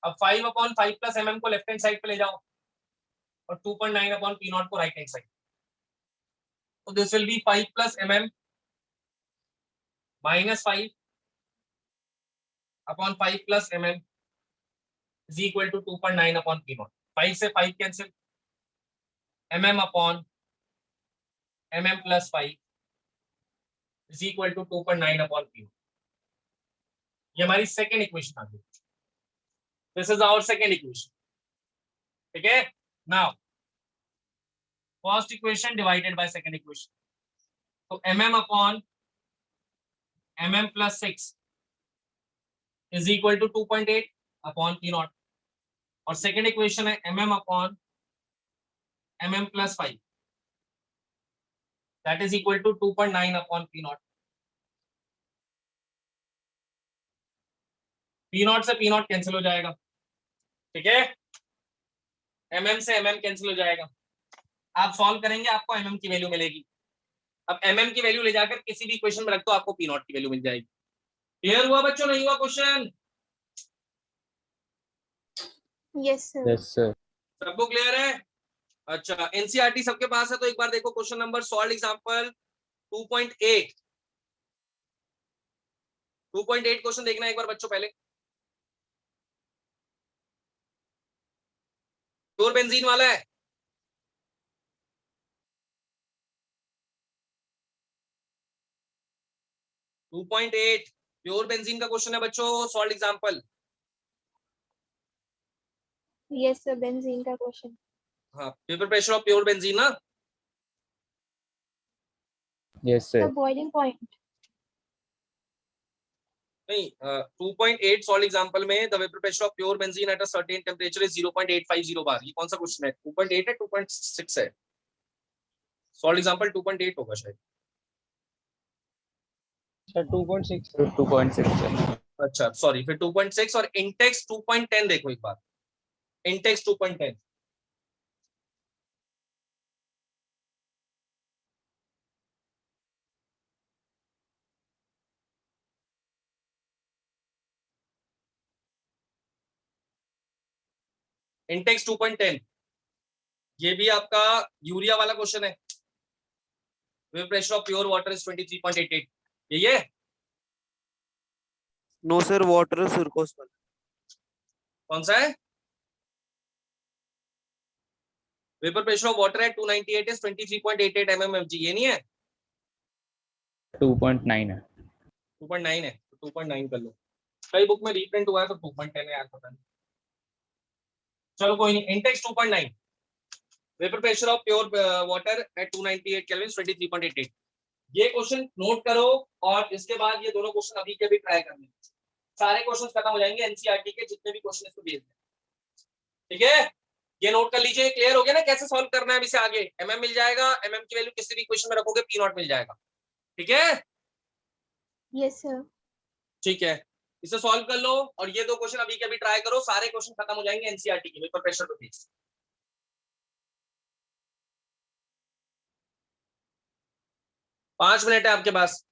अब 5/5 प्लस mm को लेफ्ट हैंड साइड पे ले जाओ और 2.9/P0 को राइट हैंड साइड, तो this will be 5 plus mm minus 5/5 plus mm is equal to 2.9/P0. 5 से 5 cancel, mm plus 5 is equal to 2.9/P0. ये हमारी सेकेंड इक्वेशन आ गई. This is our second equation. ठीक है. Now first equation divided by second equation, तो mm plus 6 is equal to 2.8/P0, और second equation है mm plus 5 that is equal to 2.9/P0. P0 से P0 कैंसिल हो जाएगा. ठीक है. mm से mm कैंसिल हो जाएगा. आप सॉल्व करेंगे आपको mm की वैल्यू मिलेगी. अब mm की वैल्यू ले जाकर किसी भी इक्वेशन में रख दो, आपको P0 की वैल्यू मिल जाएगी. क्लियर हुआ बच्चों, नहीं हुआ question? Yes, sir. Yes, sir. सबको क्लियर है? अच्छा, एनसीईआरटी सबके पास है तो एक बार देखो question number solve example 2.8. 2.8 question देखना एक बार बच्चों. पहले प्योर बेंजीन वाला है. Two point eight pure benzene का क्वेश्चन है बच्चों, solve example. Yes, sir. Benzene का question. हाँ, vapour pressure of pure benzene ना. Yes, The sir. boiling point. नहीं, 2.8 सॉल्व एग्जांपल में the vapour pressure of pure benzene at a certain temperature is 0.850 bar. ये कौन सा क्वेश्चन है? 2.8 है 2.6 है? सॉल्व एग्जांपल 2.8 होगा शायद. Sir, 2.6. 2.6, sir. अच्छा सॉरी, फिर 2.6 और इंटेक्स 2.10 देखो एक बार. इंटेक्स 2.10. इंटेक्स 2.10 ये भी आपका यूरिया वाला क्वेश्चन है. Vapour pressure of pure water is 23.88. ये नो सर, वाटर सुरकोस वाला. कौन सा है? वेपर प्रेशर ऑफ वाटर है 298 इज 23.88 mmFg. ये नहीं है? 2.9 है. 2.9 है तो 2.9 कर लो. कई बुक में रीप्रिंट हुआ है तो 2.10 है यार, पता नहीं. चलो कोई नहीं. Intex 2.9 vapour pressure of pure water at 298 kelvin 23.88. ये क्वेश्चन नोट करो और इसके बाद ये दोनों क्वेश्चन अभी के भी ट्राई करने. सारे क्वेश्चन खत्म हो जाएंगे एनसीईआरटी के जितने भी क्वेश्चन इसको भेज दें. ठीक है. ये नोट कर लीजिए. क्लियर हो गया ना कैसे सॉल्व करना है? अभी से आगे mm मिल जाएगा, mm की वैल्यू किसी भी क्वेश्चन में रखोगे P0 मिल जाएगा. ठीक है. Yes, sir. ठीक है, इसे सॉल्व कर लो और ये दो क्वेश्चन अभी के अभी ट्राई करो. सारे क्वेश्चन खत्म हो जाएंगे एनसीईआरटी के वेपर प्रेशर पे. 5 मिनट है आपके पास.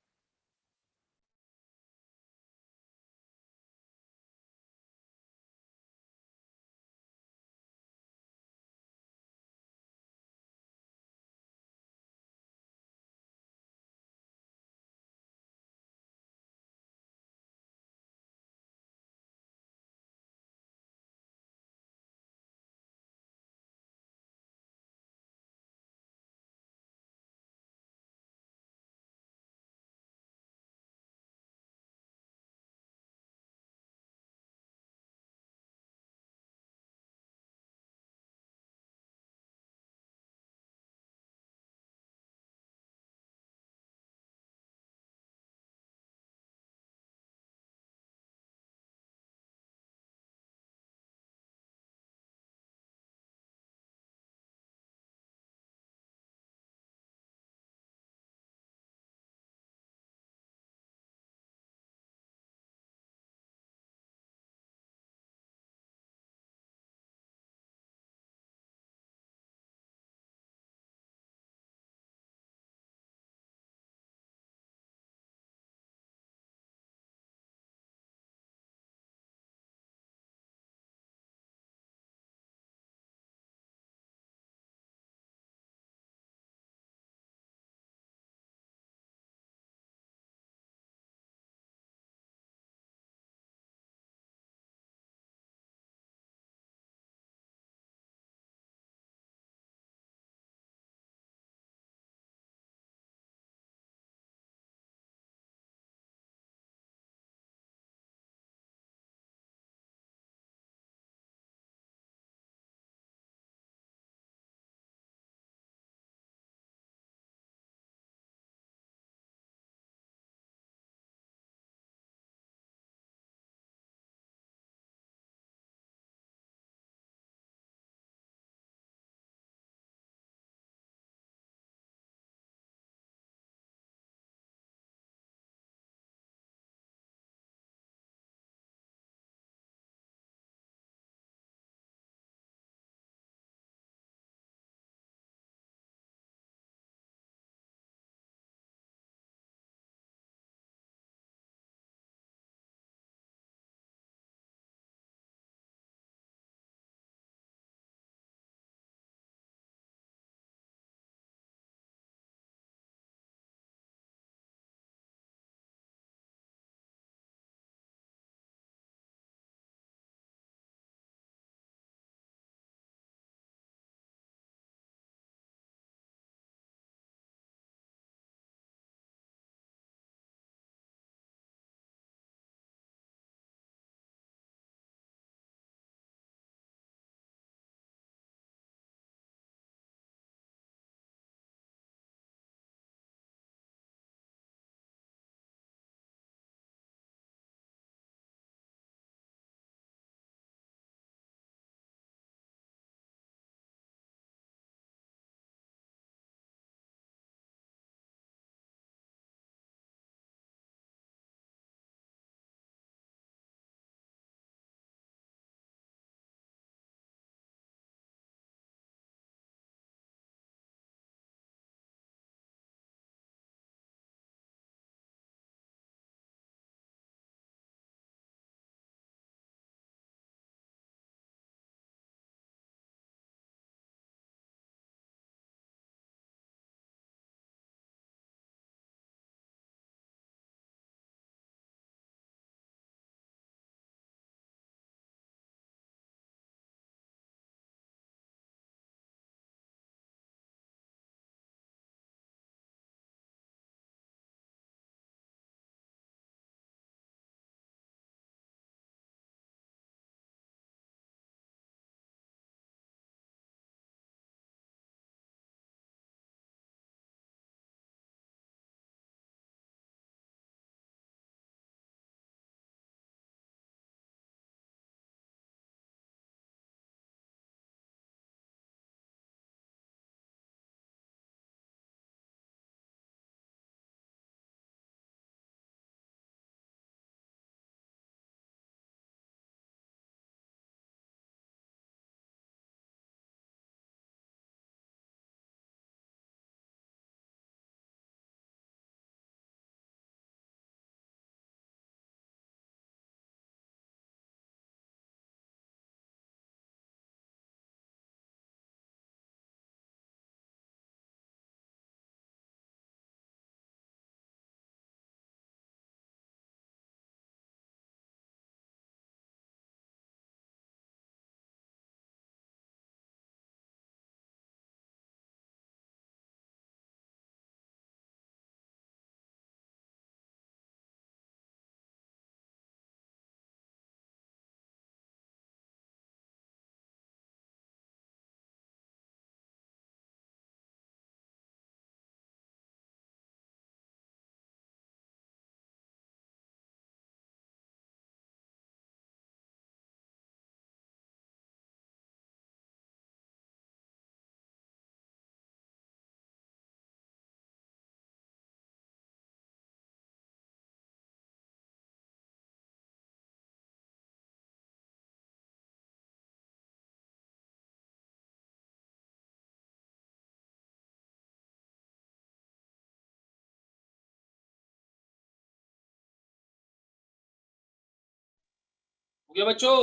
गया बच्चों?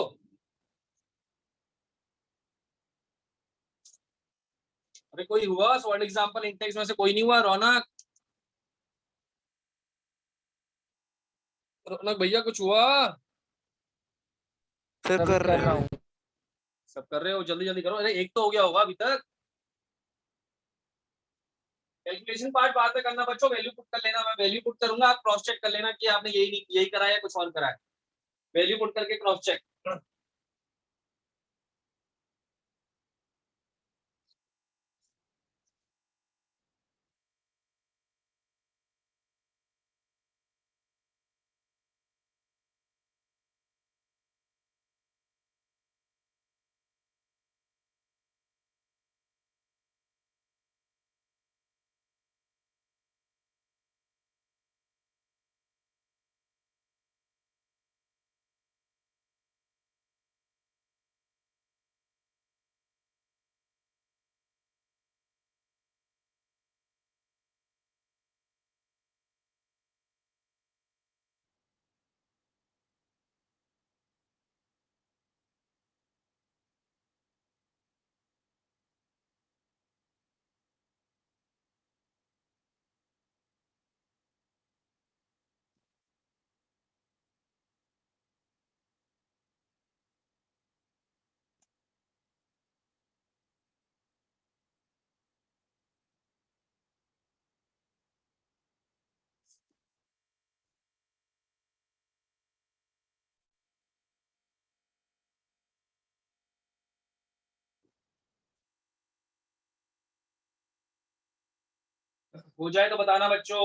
अरे कोई हुआ सॉलिड एग्जांपल इंटेक्स में से? कोई नहीं हुआ? रौनक, रौनक भैया कुछ हुआ? सर सब कर कर रहे रहा हो? हूँ। सब कर रहे हो? जल्दी जल्दी करो। अरे एक तो हो गया होगा अभी तक। कैलकुलेशन पार्ट बाद में करना बच्चों, वैल्यू पुट कर लेना, मैं वैल्यू पुट करूंगा, आप क्रॉस चेक कर लेना कि आपने यही नहीं यही कराया या कुछ और कराया। वैल्यू पुट करके क्रॉस चेक। हो जाए तो बताना बच्चों।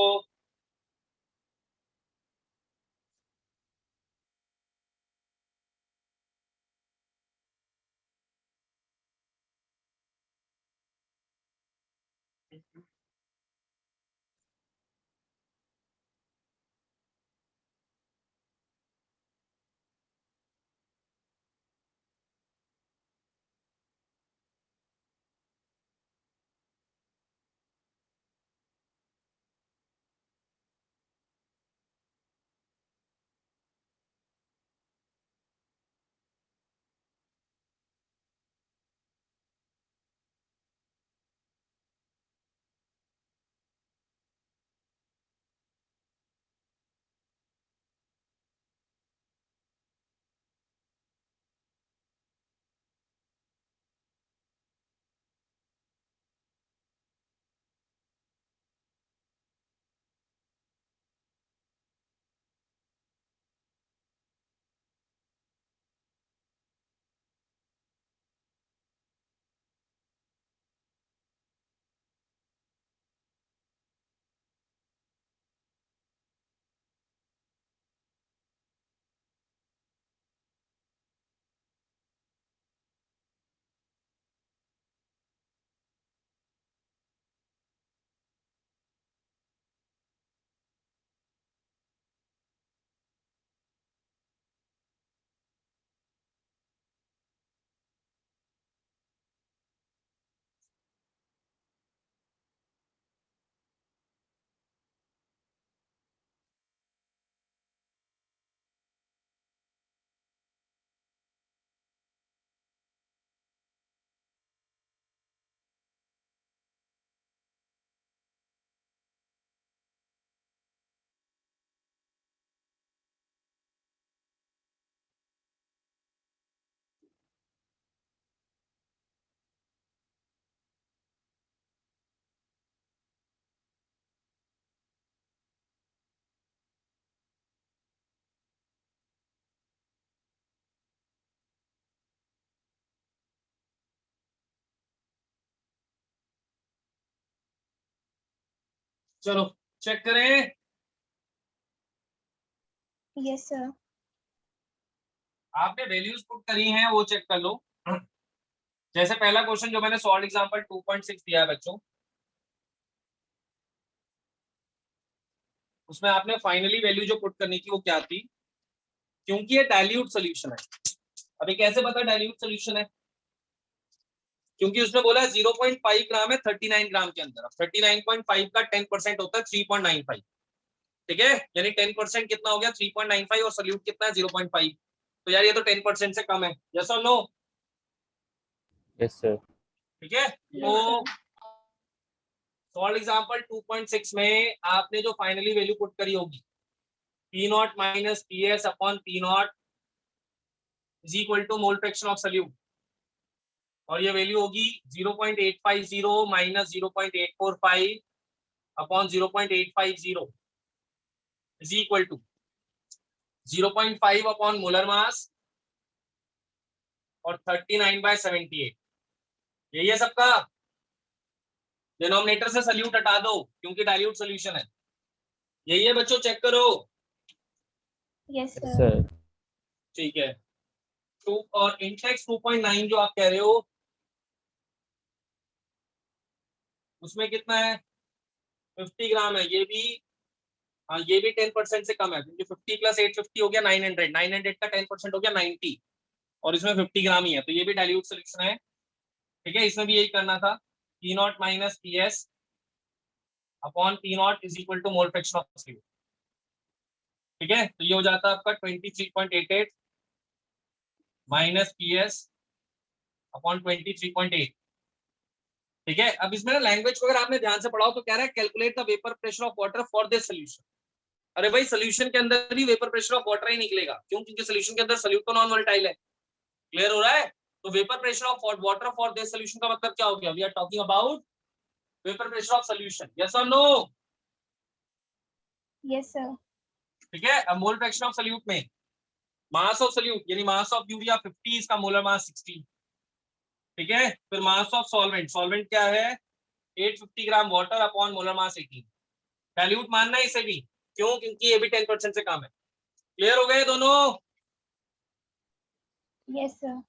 चलो चेक करें। Yes sir. आपने वैल्यूज पुट करी हैं वो चेक कर लो। जैसे पहला क्वेश्चन जो मैंने सॉल्व एग्जांपल 2.6 दिया है बच्चों, उसमें आपने फाइनली वैल्यू जो पुट करनी थी वो क्या थी? क्योंकि ये डाइल्यूट सोल्यूशन है। अभी कैसे पता डाइल्यूट सोल्यूशन है? क्योंकि उसने बोला 0.5 ग्राम है 39 ग्राम के अंदर। अब 39.5 का 10% होता है 3.95। ठीक है, यानी 10% कितना हो गया? 3.95 और सोल्यूट कितना है? 0.5। तो यार ये तो 10% से कम है, यस और नो? Yes, sir. ठीक है, तो सॉल्व एग्जांपल 2.6 में आपने जो फाइनली वैल्यू पुट करी होगी P not minus P S upon P not is equal to mole fraction of solute, और ये वैल्यू होगी 0.850 minus 0.845 upon 0.850 is equal to 0.5 upon molar mass और 39/78। यही है सबका। डिनोमिनेटर से सॉल्यूट हटा दो क्योंकि डाइल्यूट सॉल्यूशन है। यही है बच्चों, चेक करो। Yes Yes, sir. sir. ठीक है, टू और इंटेक्स 2.9 जो आप कह रहे हो उसमें कितना है? 50 ग्राम है। ये भी, हाँ ये भी 10% से कम है क्योंकि 50 प्लस 850 हो गया 900, 900 का 10% हो गया 90, और इसमें 50 ग्राम ही है, तो ये भी डाइल्यूट सोल्यूशन है। ठीक है, इसमें भी यही करना था, P not minus P S upon P not is equal to mole fraction of solute. ठीक है, तो ये हो जाता है आपका 23.88 माइनस पी एस अपॉन 23.8। ठीक है, अब इसमें ना लैंग्वेज को अगर आपने ध्यान से पढ़ाओ तो कह रहा है calculate the vapour pressure of water for this solution. अरे भाई सोल्यूशन के अंदर भी वेपर प्रेशर ऑफ वाटर ही निकलेगा, क्यों? क्योंकि सोल्यूशन के अंदर सोल्यूट तो नॉन वोलेटाइल है। क्लियर हो रहा है? तो vapour pressure of water for this solution का मतलब क्या हो गया? We are talking about vapour pressure of solution, yes और नो? Yes sir. ठीक है, अब मोल फ्रैक्शन ऑफ सोल्यूट में मास ऑफ सोल्यूट यानी मास ऑफ यूरिया 50, इसका मोलर मास 60। ठीक है, फिर मास ऑफ सॉल्वेंट, सॉल्वेंट क्या है? 850 ग्राम वाटर अपॉन मोलर मास 18। डाइल्यूट मानना है इसे भी, क्यों? क्योंकि ये भी 10% से कम है। क्लियर हो गए दोनों? Yes sir.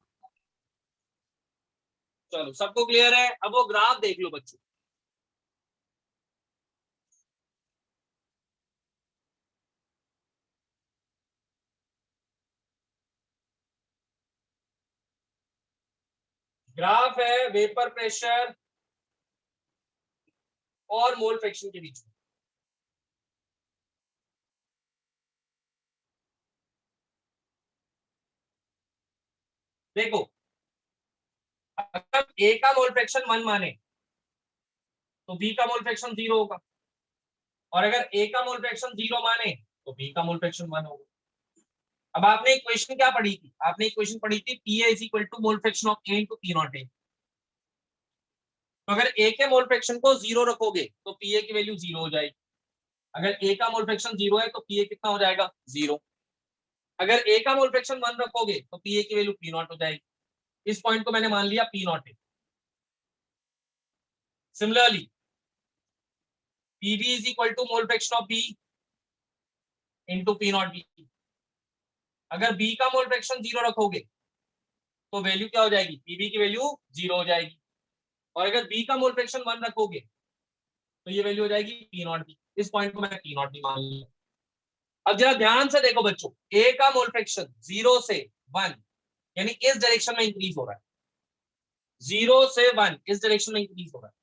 चलो, सबको क्लियर है? अब वो ग्राफ देख लो बच्चों। ग्राफ है वेपर प्रेशर और मोल फ्रैक्शन के बीच में। देखो, अगर ए का मोल फ्रैक्शन 1 माने तो बी का मोल फ्रैक्शन 0 होगा, और अगर ए का मोल फ्रैक्शन 0 माने तो बी का मोल फ्रैक्शन 1 होगा। अब आपने इक्वेशन क्या पढ़ी थी? आपने इक्वेशन पढ़ी थी P A is equal to mole fraction of A into P naught A. तो अगर ए के मोल फ्रैक्शन को 0 रखोगे तो पी ए की वैल्यू 0 हो जाएगी। अगर ए का मोल फ्रैक्शन 0 है तो पी ए कितना हो जाएगा? 0। अगर ए का मोल फ्रैक्शन 1 रखोगे तो पी ए की वैल्यू पी नॉट हो जाएगी। इस पॉइंट को मैंने मान लिया P naught A. Similarly P B is equal to mole fraction of B into P not B. अगर बी का मोल फ्रैक्शन 0 रखोगे तो वैल्यू क्या हो जाएगी? पीबी की वैल्यू 0 हो जाएगी, और अगर बी का मोल फ्रैक्शन 1 रखोगे तो ये वैल्यू हो जाएगी पी नॉट बी। इस पॉइंट को मैंने पी नॉट बी मान लिया। अब जरा ध्यान से देखो बच्चों, ए का मोल फ्रैक्शन 0 से 1 यानी इस डायरेक्शन में इंक्रीज हो रहा है, 0 से 1 इस डायरेक्शन में इंक्रीज हो रहा है।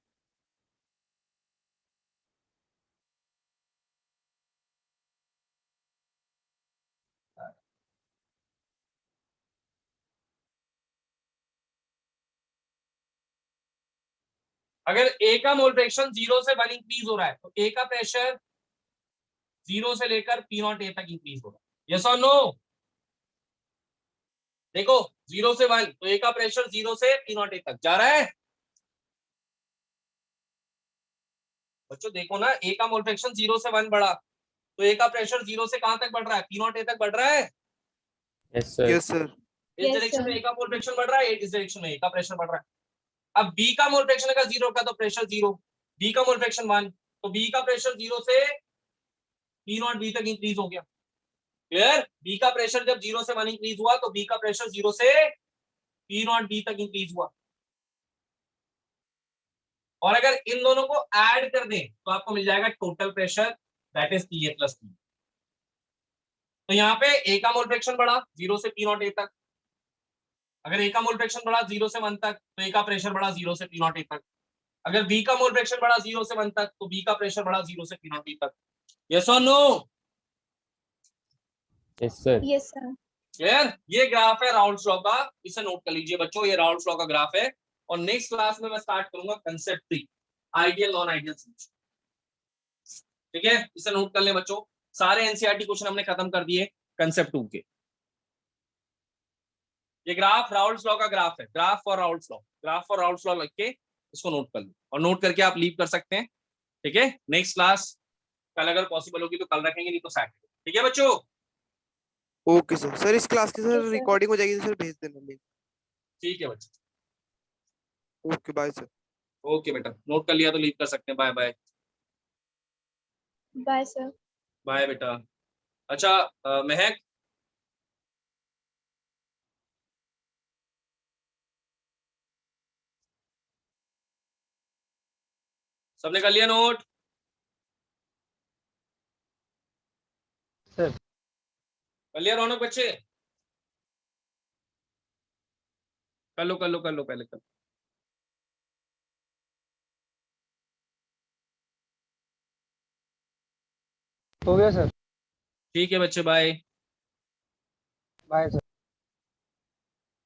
अगर ए का मोल फ्रैक्शन 0 से 1 इंक्रीज हो रहा है तो ए का प्रेशर 0 से लेकर पी नॉट ए तक इंक्रीज हो रहा है, यस और नो? देखो 0 से 1 तो ए का प्रेशर 0 से पी नॉट ए तक जा रहा है। बच्चों देखो ना, ए का मोल फ्रैक्शन 0 से 1 बढ़ा तो ए का प्रेशर 0 से कहां तक बढ़ रहा है? पी नॉट ए तक बढ़ रहा है। Yes, sir. Yes sir. इस Yes, डायरेक्शन sir. में ए का मोल फ्रैक्शन बढ़ रहा है, इस डायरेक्शन में ए का प्रेशर बढ़ रहा है। अब बी का मोल फ्रैक्शन अगर 0 का तो प्रेशर 0, बी का मोल फ्रैक्शन 1 तो बी का प्रेशर 0 से पी नॉट बी तक इंक्रीज हो गया। क्लियर? बी का प्रेशर जब 0 से 1 इंक्रीज हुआ तो बी का प्रेशर 0 से पी नॉट बी तक इंक्रीज हुआ, और अगर इन दोनों को ऐड कर दें तो आपको मिल जाएगा total pressure, that is P A plus P. तो यहाँ पे ए का मोल फ्रैक्शन बढ़ा 0 से पी नॉट ए तक, अगर ए का मोल फ्रैक्शन बढ़ा 0 से 1 तक तो ए का प्रेशर बढ़ा 0 से पी नॉट ए तक। अगर बी का मोल फ्रैक्शन बढ़ा 0 से 1 तक तो बी का प्रेशर बढ़ा 0 से पी नॉट बी तक, यस और no? Yes, sir. Yes, sir. Clear? ये ग्राफ है राउल्स लॉ का, इसे नोट कर लीजिए बच्चों, ये राउल्स लॉ का ग्राफ है। और नेक्स्ट क्लास में मैं स्टार्ट करूंगा concept 3, ideal non ideal solution. ठीक है, इसे नोट कर लें बच्चों। सारे एनसीईआरटी क्वेश्चन हमने खत्म कर दिए कंसेप्ट 2 के। ये ग्राफ राउल्स लॉ का ग्राफ है, graph for Raoult's law, graph for Raoult's law लिख के इसको नोट कर लो, और नोट करके आप लीव कर सकते हैं। ठीक है, नेक्स्ट क्लास कल अगर पॉसिबल होगी तो कल रखेंगे, नहीं तो सैटरडे। ठीक है बच्चों? Okay sir. सर इस क्लास की ओके सर सर। रिकॉर्डिंग हो जाएगी तो सर भेज देना लिंक। ठीक है बच्चों, ओके बाय सर। ओके बेटा, नोट कर लिया तो लीव कर सकते हैं। Bye bye. Bye sir. Bye बेटा। अच्छा महक, सबने कर लिया नोट? सर कर लिया रौनक बच्चे? कर लो कर लो कर लो, पहले कर लो। हो गया सर। ठीक है बच्चे, बाय। Bye sir.